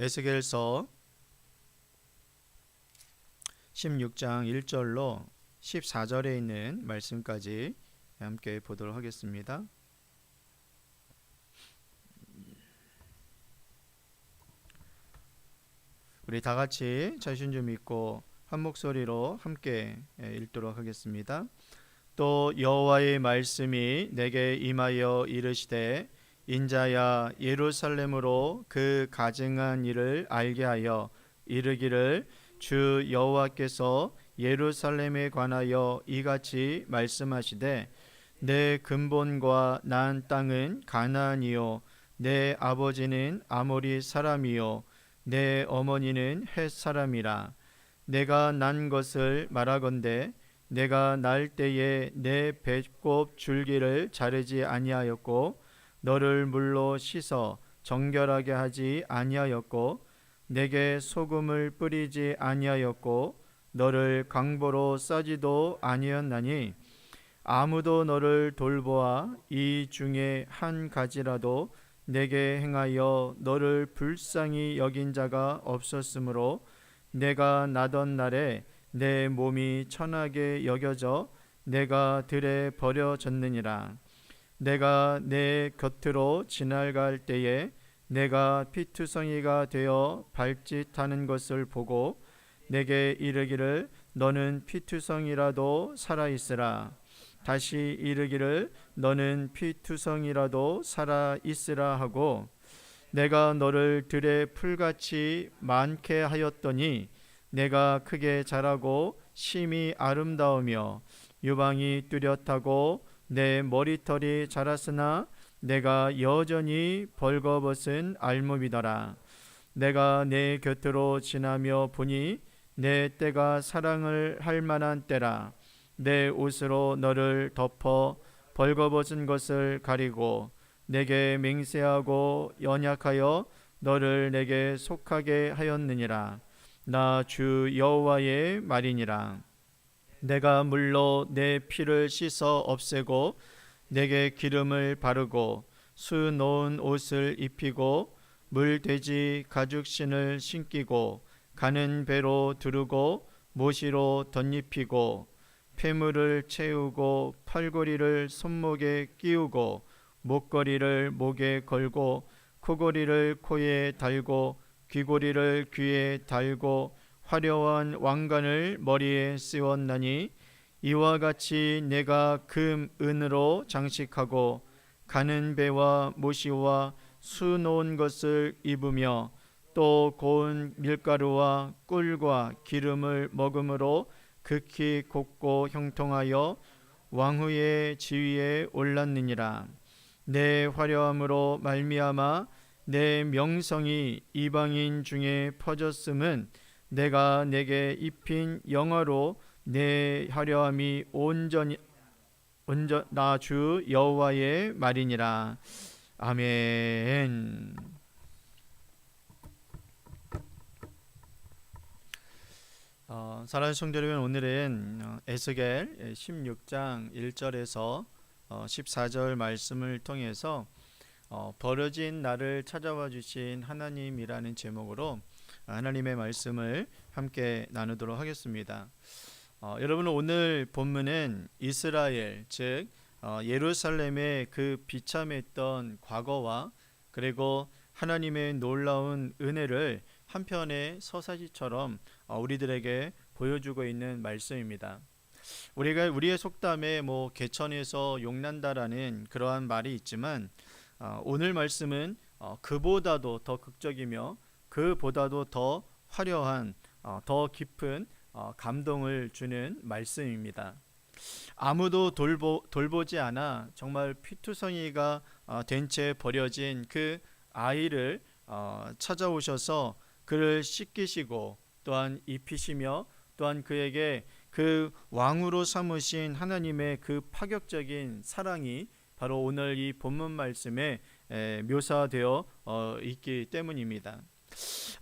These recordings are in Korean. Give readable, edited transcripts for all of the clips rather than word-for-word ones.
에스겔서 16장 1절로 14절에 있는 말씀까지 함께 보도록 하겠습니다. 우리 다 같이 자신 좀 있고 한 목소리로 함께 읽도록 하겠습니다. 또 여호와의 말씀이 내게 임하여 이르시되 인자야, 예루살렘으로 그 가증한 일을 알게 하여 이르기를 주 여호와께서 예루살렘에 관하여 이같이 말씀하시되 내 근본과 난 땅은 가나안이요 내 아버지는 아모리 사람이요 내 어머니는 헷 사람이라. 내가 난 것을 말하건대 내가 날 때에 내 배꼽 줄기를 자르지 아니하였고 너를 물로 씻어 정결하게 하지 아니하였고 내게 소금을 뿌리지 아니하였고 너를 강보로 싸지도 아니하였나니 아무도 너를 돌보아 이 중에 한 가지라도 내게 행하여 너를 불쌍히 여긴 자가 없었으므로 내가 나던 날에 내 몸이 천하게 여겨져 내가 들에 버려졌느니라. 내가 내 곁으로 지나갈 때에 내가 피투성이가 되어 발짓하는 것을 보고 내게 이르기를 너는 피투성이라도 살아있으라. 다시 이르기를 너는 피투성이라도 살아있으라 하고 내가 너를 들에 풀같이 많게 하였더니 내가 크게 자라고 심히 아름다우며 유방이 뚜렷하고 내 머리털이 자랐으나 내가 여전히 벌거벗은 알몸이더라. 내가 내 곁으로 지나며 보니 내 때가 사랑을 할 만한 때라. 내 옷으로 너를 덮어 벌거벗은 것을 가리고 내게 맹세하고 연약하여 너를 내게 속하게 하였느니라. 나 주 여호와의 말이니라. 내가 물로 내 피를 씻어 없애고 내게 기름을 바르고 수 놓은 옷을 입히고 물돼지 가죽신을 신기고 가는 배로 두르고 모시로 덧입히고 폐물을 채우고 팔걸이를 손목에 끼우고 목걸이를 목에 걸고 코걸이를 코에 달고 귀고리를 귀에 달고 화려한 왕관을 머리에 씌웠나니 이와 같이 내가 금 은으로 장식하고 가는 배와 모시와 수 놓은 것을 입으며 또 고운 밀가루와 꿀과 기름을 먹음으로 극히 곱고 형통하여 왕후의 지위에 올랐느니라. 내 화려함으로 말미암아 내 명성이 이방인 중에 퍼졌음은 내가 내게 입힌 영화로 내 화려함이 온전히 나 주 여호와의 말이니라. 아멘. 사랑하는 성도 여러분, 오늘은 에스겔 16장 1절에서 14절 말씀을 통해서 버려진 나를 찾아와 주신 하나님이라는 제목으로 하나님의 말씀을 함께 나누도록 하겠습니다. 여러분, 오늘 본문은 이스라엘 즉 예루살렘의 그 비참했던 과거와 그리고 하나님의 놀라운 은혜를 한편의 서사시처럼 우리들에게 보여주고 있는 말씀입니다. 우리가 우리의 속담에 개천에서 용난다라는 그러한 말이 있지만 오늘 말씀은 그보다도 더 극적이며 그보다도 더 화려한 더 깊은 감동을 주는 말씀입니다. 아무도 돌보지 않아 정말 피투성이가 된 채 버려진 그 아이를 찾아오셔서 그를 씻기시고 또한 입히시며 또한 그에게 그 왕으로 삼으신 하나님의 그 파격적인 사랑이 바로 오늘 이 본문 말씀에 묘사되어 있기 때문입니다.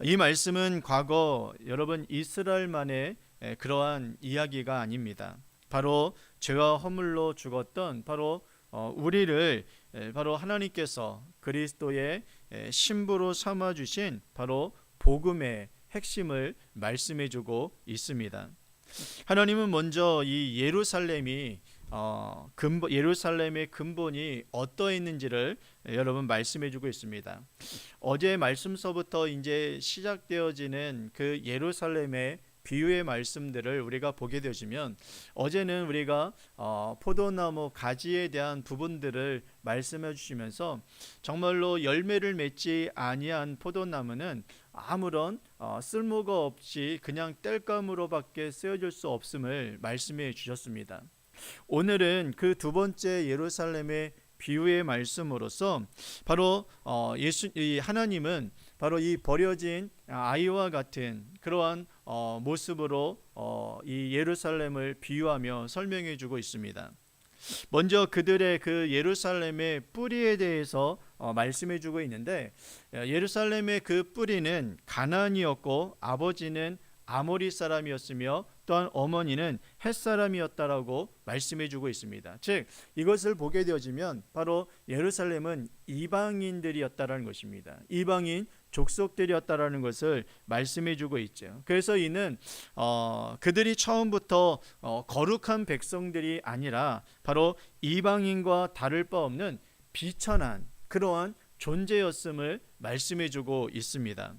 이 말씀은 과거 여러분 이스라엘만의 그러한 이야기가 아닙니다. 바로 죄와 허물로 죽었던 바로 우리를 바로 하나님께서 그리스도의 신부로 삼아 주신 바로 복음의 핵심을 말씀해주고 있습니다. 하나님은 먼저 이 예루살렘의 근본이 어떠했는지를 여러분 말씀해주고 있습니다. 어제 말씀서부터 이제 시작되어지는 그 예루살렘의 비유의 말씀들을 우리가 보게 되시면, 어제는 우리가 포도나무 가지에 대한 부분들을 말씀해 주시면서 정말로 열매를 맺지 아니한 포도나무는 아무런 쓸모가 없이 그냥 땔감으로밖에 쓰여질 수 없음을 말씀해 주셨습니다. 오늘은 그 두 번째 예루살렘의 비유의 말씀으로서 바로 하나님은 바로 이 버려진 아이와 같은 그러한 모습으로 이 예루살렘을 비유하며 설명해 주고 있습니다. 먼저 그들의 그 예루살렘의 뿌리에 대해서 말씀해 주고 있는데, 예루살렘의 그 뿌리는 가나안이었고 아버지는 아모리 사람이었으며 또한 어머니는 헷 사람이었다라고 말씀해 주고 있습니다. 즉 이것을 보게 되어지면 바로 예루살렘은 이방인들이었다라는 것입니다. 이방인 족속들이었다라는 것을 말씀해 주고 있죠. 그래서 이는 그들이 처음부터 거룩한 백성들이 아니라 바로 이방인과 다를 바 없는 비천한 그러한 존재였음을 말씀해 주고 있습니다.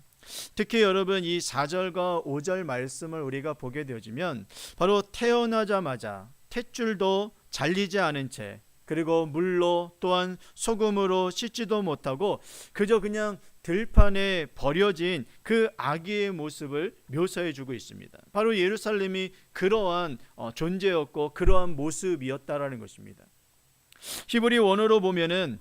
특히 여러분 이 4절과 5절 말씀을 우리가 보게 되어지면 바로 태어나자마자 탯줄도 잘리지 않은 채, 그리고 물로 또한 소금으로 씻지도 못하고 그저 그냥 들판에 버려진 그 아기의 모습을 묘사해 주고 있습니다. 바로 예루살렘이 그러한 존재였고 그러한 모습이었다라는 것입니다. 히브리 원어로 보면은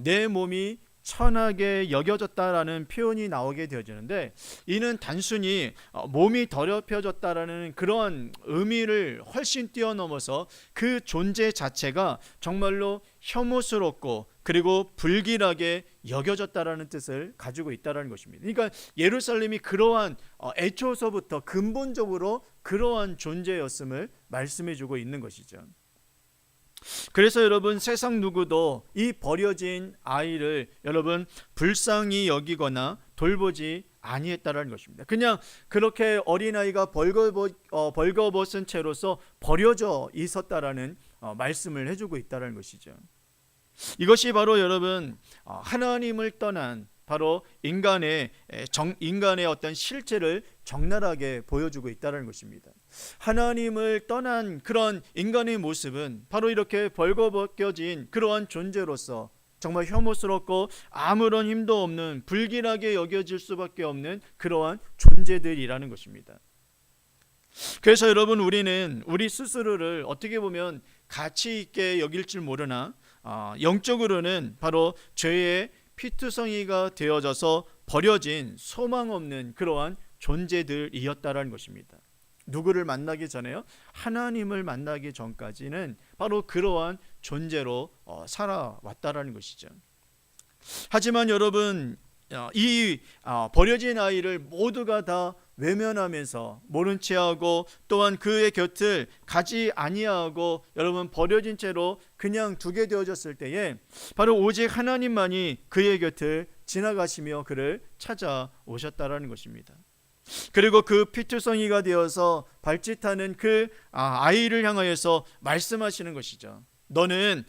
내 몸이 천하게 여겨졌다라는 표현이 나오게 되어지는데, 이는 단순히 몸이 더럽혀졌다라는 그러한 의미를 훨씬 뛰어넘어서 그 존재 자체가 정말로 혐오스럽고 그리고 불길하게 여겨졌다라는 뜻을 가지고 있다라는 것입니다. 그러니까 예루살렘이 그러한 애초서부터 근본적으로 그러한 존재였음을 말씀해주고 있는 것이죠. 그래서 여러분 세상 누구도 이 버려진 아이를 여러분 불쌍히 여기거나 돌보지 아니했다라는 것입니다. 그냥 그렇게 어린아이가 벌거벗은 채로서 버려져 있었다라는 말씀을 해주고 있다라는 것이죠. 이것이 바로 여러분 하나님을 떠난 바로 인간의 어떤 실체를 적나라하게 보여주고 있다는 것입니다. 하나님을 떠난 그런 인간의 모습은 바로 이렇게 벌거벗겨진 그러한 존재로서 정말 혐오스럽고 아무런 힘도 없는 불길하게 여겨질 수밖에 없는 그러한 존재들이라는 것입니다. 그래서 여러분 우리는 우리 스스로를 어떻게 보면 가치 있게 여길 줄 모르나 영적으로는 바로 죄의 피투성이가 되어져서 버려진 소망 없는 그러한 존재들이었다라는 것입니다. 누구를 만나기 전에요? 하나님을 만나기 전까지는 바로 그러한 존재로 살아왔다라는 것이죠. 하지만 여러분 이 버려진 아이를 모두가 다 외면하면서 모른 체하고 또한 그의 곁을 가지 아니하고 여러분 버려진 채로 그냥 두게 되어졌을 때에 바로 오직 하나님만이 그의 곁을 지나가시며 그를 찾아오셨다라는 것입니다. 그리고 그 피투성이가 되어서 발짓하는 그 아이를 향하여서 말씀하시는 것이죠. 너는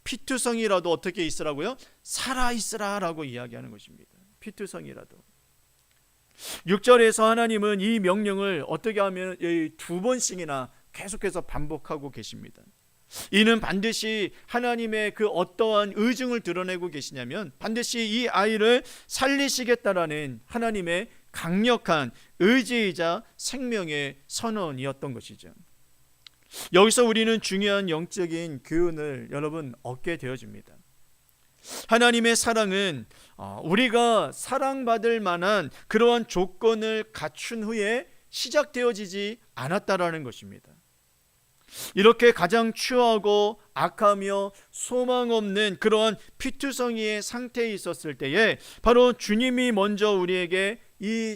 피투성이라도 어떻게 있으라고요? 살아있으라 라고 이야기하는 것입니다. 피투성이라도. 6절에서 하나님은 이 명령을 어떻게 하면 두 번씩이나 계속해서 반복하고 계십니다. 이는 반드시 하나님의 그 어떠한 의중을 드러내고 계시냐면 반드시 이 아이를 살리시겠다라는 하나님의 강력한 의지이자 생명의 선언이었던 것이죠. 여기서 우리는 중요한 영적인 교훈을 여러분 얻게 되어집니다. 하나님의 사랑은 우리가 사랑받을 만한 그러한 조건을 갖춘 후에 시작되어지지 않았다라는 것입니다. 이렇게 가장 추하고 악하며 소망 없는 그러한 피투성이의 상태에 있었을 때에 바로 주님이 먼저 우리에게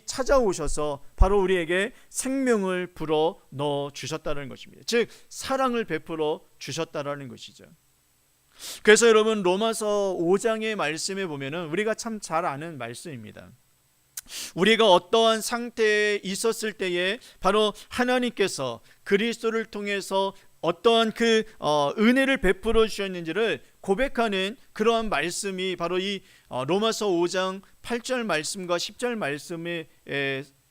찾아오셔서 바로 우리에게 생명을 불어 넣어 주셨다는 것입니다. 즉 사랑을 베풀어 주셨다라는 것이죠. 그래서 여러분 로마서 5장의 말씀에 보면은 우리가 참 잘 아는 말씀입니다. 우리가 어떠한 상태에 있었을 때에 바로 하나님께서 그리스도를 통해서 어떠한 그 은혜를 베풀어 주셨는지를 고백하는 그러한 말씀이 바로 이 로마서 5장 8절 말씀과 10절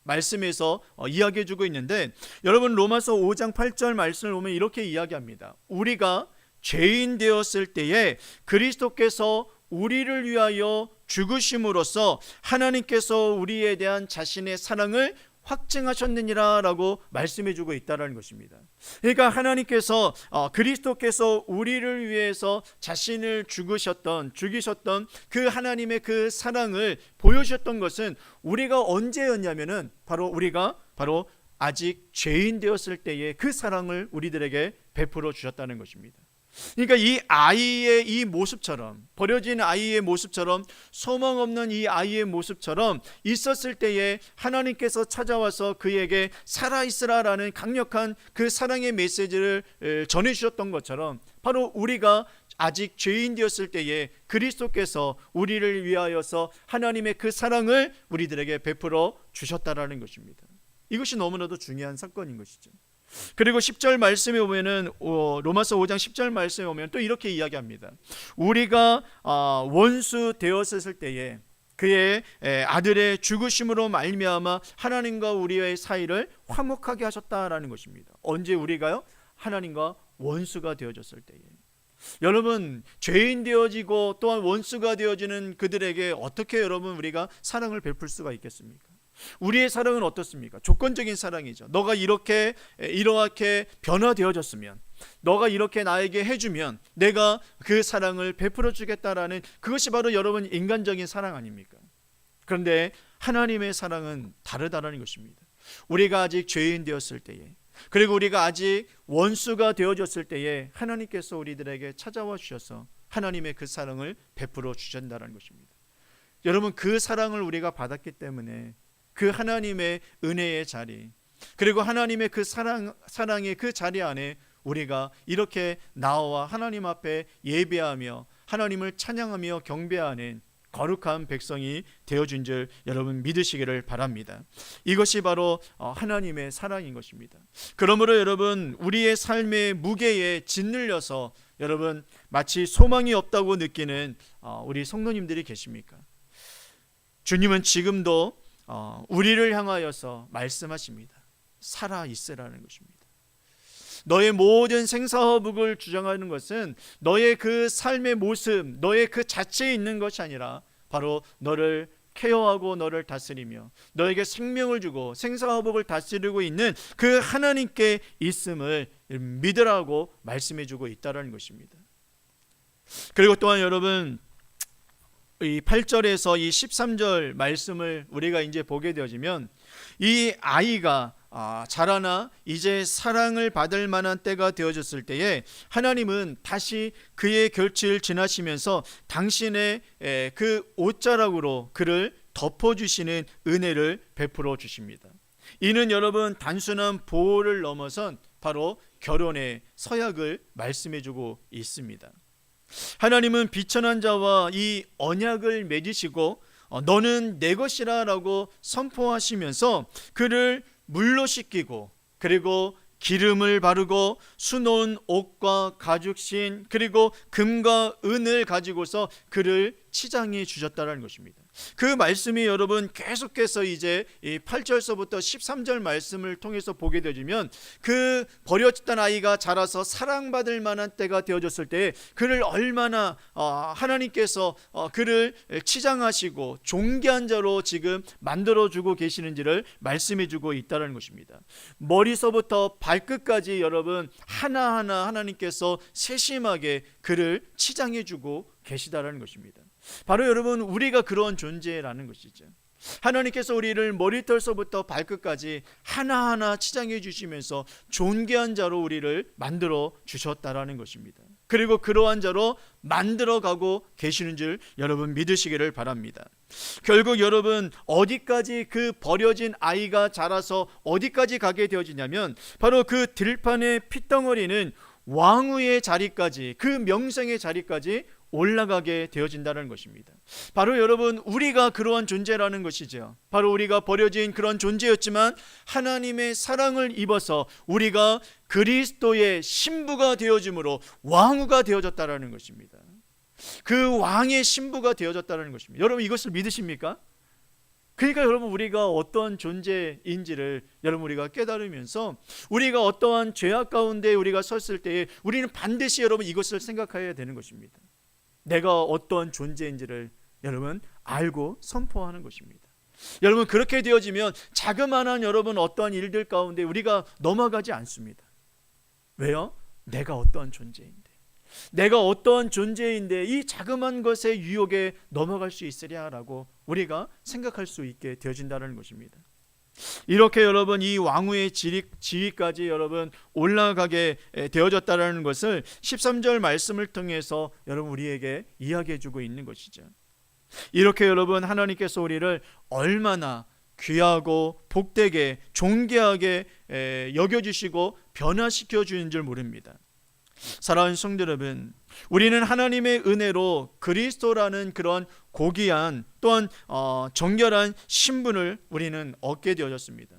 말씀에서 이야기해 주고 있는데, 여러분 로마서 5장 8절 말씀을 보면 이렇게 이야기합니다. 우리가 죄인 되었을 때에 그리스도께서 우리를 위하여 죽으심으로써 하나님께서 우리에 대한 자신의 사랑을 확증하셨느니라 라고 말씀해 주고 있다는 것입니다. 그러니까 하나님께서 그리스도께서 우리를 위해서 자신을 죽이셨던 그 하나님의 그 사랑을 보여주셨던 것은 우리가 언제였냐면은 우리가 아직 죄인 되었을 때에 그 사랑을 우리들에게 베풀어 주셨다는 것입니다. 그러니까 이 아이의 이 모습처럼, 버려진 아이의 모습처럼, 소망 없는 이 아이의 모습처럼 있었을 때에 하나님께서 찾아와서 그에게 살아있으라라는 강력한 그 사랑의 메시지를 전해주셨던 것처럼, 바로 우리가 아직 죄인 되었을 때에 그리스도께서 우리를 위하여서 하나님의 그 사랑을 우리들에게 베풀어 주셨다라는 것입니다. 이것이 너무나도 중요한 사건인 것이죠. 그리고 10절 말씀에 보면은 로마서 5장 10절 말씀에 보면 또 이렇게 이야기합니다. 우리가 원수 되었을 때에 그의 아들의 죽으심으로 말미암아 하나님과 우리의 사이를 화목하게 하셨다라는 것입니다. 언제 우리가요? 하나님과 원수가 되어졌을 때에. 여러분, 죄인 되어지고 또한 원수가 되어지는 그들에게 어떻게 여러분 우리가 사랑을 베풀 수가 있겠습니까? 우리의 사랑은 어떻습니까? 조건적인 사랑이죠. 너가 이렇게 이렇게 변화되어졌으면, 너가 이렇게 나에게 해주면 내가 그 사랑을 베풀어 주겠다라는, 그것이 바로 여러분 인간적인 사랑 아닙니까? 그런데 하나님의 사랑은 다르다라는 것입니다. 우리가 아직 죄인 되었을 때에, 그리고 우리가 아직 원수가 되어졌을 때에 하나님께서 우리들에게 찾아와 주셔서 하나님의 그 사랑을 베풀어 주신다는 것입니다. 여러분, 그 사랑을 우리가 받았기 때문에 그 하나님의 은혜의 자리, 그리고 하나님의 그 사랑의 그 자리 안에 우리가 이렇게 나와 하나님 앞에 예배하며 하나님을 찬양하며 경배하는 거룩한 백성이 되어준 줄 여러분 믿으시기를 바랍니다. 이것이 바로 하나님의 사랑인 것입니다. 그러므로 여러분, 우리의 삶의 무게에 짓눌려서 여러분 마치 소망이 없다고 느끼는 우리 성도님들이 계십니까? 주님은 지금도 우리를 향하여서 말씀하십니다. 살아 있으라는 것입니다. 너의 모든 생사허복을 주장하는 것은 너의 그 삶의 모습, 너의 그 자체에 있는 것이 아니라 바로 너를 케어하고 너를 다스리며 너에게 생명을 주고 생사허복을 다스리고 있는 그 하나님께 있음을 믿으라고 말씀해 주고 있다는 것입니다. 그리고 또한 여러분, 이 8절에서 이 13절 말씀을 우리가 이제 보게 되어지면, 이 아이가 자라나 이제 사랑을 받을 만한 때가 되어졌을 때에 하나님은 다시 그의 결실을 지나시면서 당신의 그 옷자락으로 그를 덮어주시는 은혜를 베풀어 주십니다. 이는 여러분 단순한 보호를 넘어선 바로 결혼의 서약을 말씀해 주고 있습니다. 하나님은 비천한 자와 이 언약을 맺으시고 너는 내 것이라 라고 선포하시면서 그를 물로 씻기고, 그리고 기름을 바르고 수놓은 옷과 가죽신 그리고 금과 은을 가지고서 그를 치장해 주셨다는 것입니다. 그 말씀이 여러분 계속해서 이제 이 8절서부터 13절 말씀을 통해서 보게 되면, 그 버려졌던 아이가 자라서 사랑받을 만한 때가 되어졌을 때 그를 얼마나 하나님께서 그를 치장하시고 존귀한 자로 지금 만들어주고 계시는지를 말씀해주고 있다는 것입니다. 머리서부터 발끝까지 여러분 하나하나 하나님께서 세심하게 그를 치장해주고 계시다는 것입니다. 바로 여러분 우리가 그런 존재라는 것이죠. 하나님께서 우리를 머리털서부터 발끝까지 하나하나 치장해 주시면서 존귀한 자로 우리를 만들어 주셨다라는 것입니다. 그리고 그러한 자로 만들어가고 계시는 줄 여러분 믿으시기를 바랍니다. 결국 여러분 어디까지 그 버려진 아이가 자라서 어디까지 가게 되어지냐면 바로 그 들판의 핏덩어리는 왕후의 자리까지, 그 명성의 자리까지 올라가게 되어진다는 것입니다. 바로 여러분, 우리가 그러한 존재라는 것이죠. 바로 우리가 버려진 그런 존재였지만 하나님의 사랑을 입어서 우리가 그리스도의 신부가 되어짐으로 왕후가 되어졌다는 것입니다. 그 왕의 신부가 되어졌다는 것입니다. 여러분, 이것을 믿으십니까? 그러니까 여러분, 우리가 어떤 존재인지를 여러분 우리가 깨달으면서 우리가 어떠한 죄악 가운데 우리가 섰을 때에 우리는 반드시 여러분 이것을 생각해야 되는 것입니다. 내가 어떤 존재인지를 여러분 알고 선포하는 것입니다. 여러분, 그렇게 되어지면 자그마한 여러분 어떠한 일들 가운데 우리가 넘어가지 않습니다. 왜요? 내가 어떠한 존재인데, 내가 어떠한 존재인데 이 자그마한 것의 유혹에 넘어갈 수 있으랴라고 우리가 생각할 수 있게 되어진다는 것입니다. 이렇게 여러분 이 왕후의 지위까지 여러분 올라가게 되어졌다는 것을 13절 말씀을 통해서 여러분 우리에게 이야기해 주고 있는 것이죠. 이렇게 여러분 하나님께서 우리를 얼마나 귀하고 복되게 존귀하게 여겨주시고 변화시켜 주는 줄 모릅니다. 사랑하는 성도 여러분, 우리는 하나님의 은혜로 그리스도라는 그런 고귀한 또한 정결한 신분을 우리는 얻게 되어졌습니다.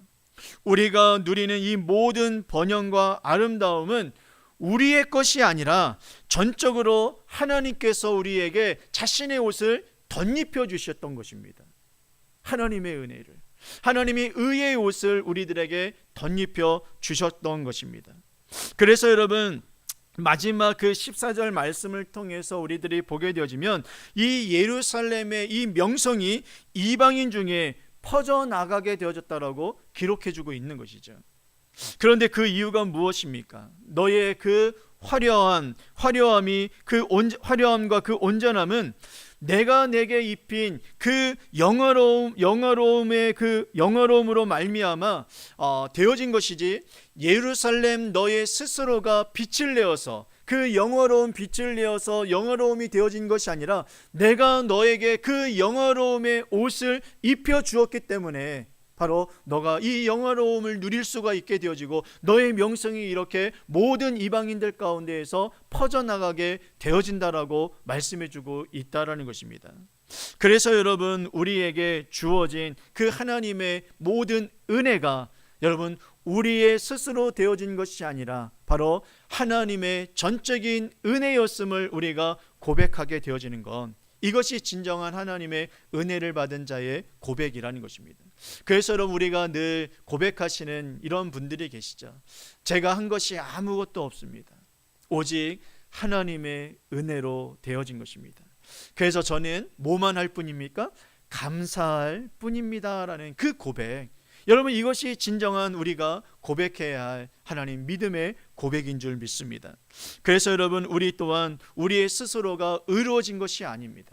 우리가 누리는 이 모든 번영과 아름다움은 우리의 것이 아니라 전적으로 하나님께서 우리에게 자신의 옷을 덧입혀 주셨던 것입니다. 하나님의 은혜를, 하나님이 의의 옷을 우리들에게 덧입혀 주셨던 것입니다. 그래서 여러분, 마지막 그 14절 말씀을 통해서 우리들이 보게 되어지면 이 예루살렘의 이 명성이 이방인 중에 퍼져나가게 되어졌다라고 기록해주고 있는 것이죠. 그런데 그 이유가 무엇입니까? 너의 그 화려함이, 그 화려함과 그 온전함은 내가 내게 입힌 그 영화로움의 그 영화로움으로 말미암아 되어진 것이지, 예루살렘 너의 스스로가 빛을 내어서 그 영화로운 빛을 내어서 영화로움이 되어진 것이 아니라 내가 너에게 그 영화로움의 옷을 입혀 주었기 때문에 바로 너가 이 영화로움을 누릴 수가 있게 되어지고 너의 명성이 이렇게 모든 이방인들 가운데에서 퍼져나가게 되어진다라고 말씀해주고 있다라는 것입니다. 그래서 여러분, 우리에게 주어진 그 하나님의 모든 은혜가 여러분 우리의 스스로 되어진 것이 아니라 바로 하나님의 전적인 은혜였음을 우리가 고백하게 되어지는 것, 이것이 진정한 하나님의 은혜를 받은 자의 고백이라는 것입니다. 그래서 여러분, 우리가 늘 고백하시는 이런 분들이 계시죠. 제가 한 것이 아무것도 없습니다. 오직 하나님의 은혜로 되어진 것입니다. 그래서 저는 뭐만 할 뿐입니까? 감사할 뿐입니다 라는 그 고백, 여러분 이것이 진정한 우리가 고백해야 할 하나님 믿음의 고백인 줄 믿습니다. 그래서 여러분, 우리 또한 우리의 스스로가 의로워진 것이 아닙니다.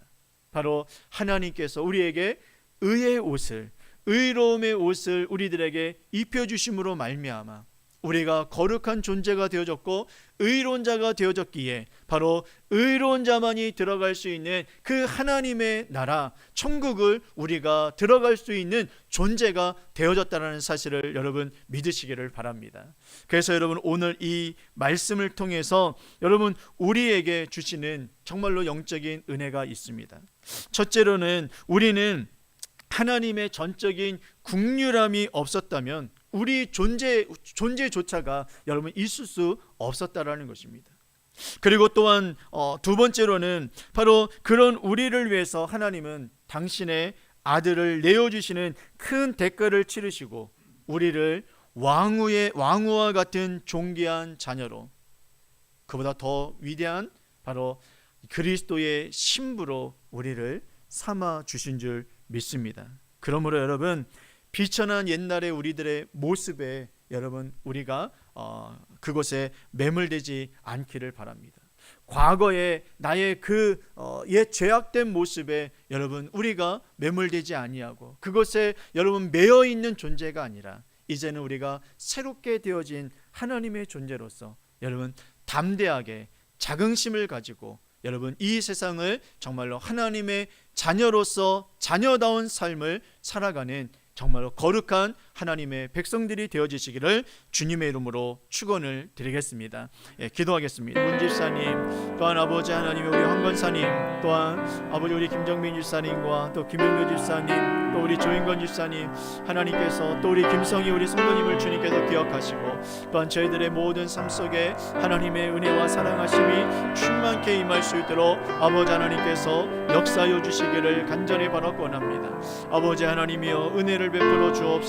바로 하나님께서 우리에게 의의 옷을, 의로움의 옷을 우리들에게 입혀주심으로 말미암아 우리가 거룩한 존재가 되어졌고 의로운 자가 되어졌기에 바로 의로운 자만이 들어갈 수 있는 그 하나님의 나라 천국을 우리가 들어갈 수 있는 존재가 되어졌다는 사실을 여러분 믿으시기를 바랍니다. 그래서 여러분, 오늘 이 말씀을 통해서 여러분 우리에게 주시는 정말로 영적인 은혜가 있습니다. 첫째로는 우리는 하나님의 전적인 국률함이 없었다면 우리 존재조차가 여러분 있을 수 없었다라는 것입니다. 그리고 또한 두 번째로는 바로 그런 우리를 위해서 하나님은 당신의 아들을 내어주시는 큰 대가를 치르시고 우리를 왕후와 같은 존귀한 자녀로, 그보다 더 위대한 바로 그리스도의 신부로 우리를 삼아 주신 줄 믿습니다. 그러므로 여러분, 비천한 옛날의 우리들의 모습에 여러분 우리가 그곳에 매몰되지 않기를 바랍니다. 과거에 나의 그 옛 죄악된 모습에 여러분 우리가 매몰되지 아니하고 그것에 여러분 매여 있는 존재가 아니라 이제는 우리가 새롭게 되어진 하나님의 존재로서 여러분 담대하게 자긍심을 가지고 여러분 이 세상을 정말로 하나님의 자녀로서 자녀다운 삶을 살아가는 정말로 거룩한 하나님의 백성들이 되어지시기를 주님의 이름으로 축원을 드리겠습니다. 기도하겠습니다. 문 집사님, 또한 아버지 하나님의 우리 황건사님, 또한 아버지 우리 김정민 집사님과 또 김영묘 집사님, 또 우리 조인건 집사님, 하나님께서 또 우리 김성희 우리 성도님을 주님께서 기억하시고, 또한 저희들의 모든 삶 속에 하나님의 은혜와 사랑하심이 충만케 임할 수 있도록 아버지 하나님께서 역사하여 주시기를 간절히 바라고 원합니다. 아버지 하나님이여 은혜를 베풀어 주옵소서.